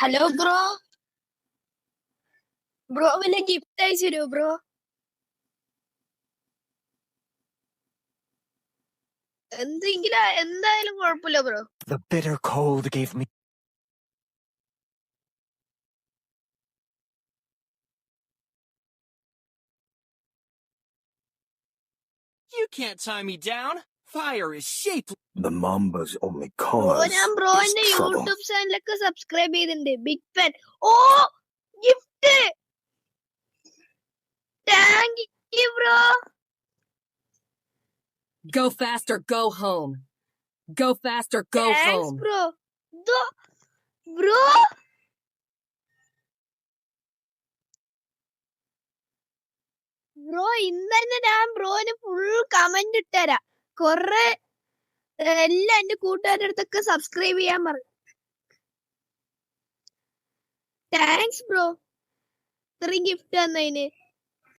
Hello bro. Bro വല്ല gift അയച്ചു തരുമോ ബ്രോ? എന്തെങ്കിലും എന്തായാലും കുഴപ്പമില്ല bro. The bitter cold gave me. You can't tie me down. Fire is shaped. The Mamba's only bro cause ഞാൻ is ബ്രോന്റെ trouble. YouTube ചാനലൊക്കെ സബ്സ്ക്രൈബ് ചെയ്തിട്ടുണ്ട്. Big fan. Oh gift. Thank you bro. Go faster, go home. Go faster, go thanks home. Bro. Bro bro ഇന്ന് തന്നെ ഞാൻ ബ്രോന് full comment ഇട്ടുതരാം. കൊറേ എല്ലാം എന്റെ കൂട്ടുകാരുടെ അടുത്തൊക്കെ സബ്സ്ക്രൈബ് ചെയ്യാൻ പറഞ്ഞു. താങ്ക്സ് ബ്രോ ഇത്രയും ഗിഫ്റ്റ് തന്നതിന്.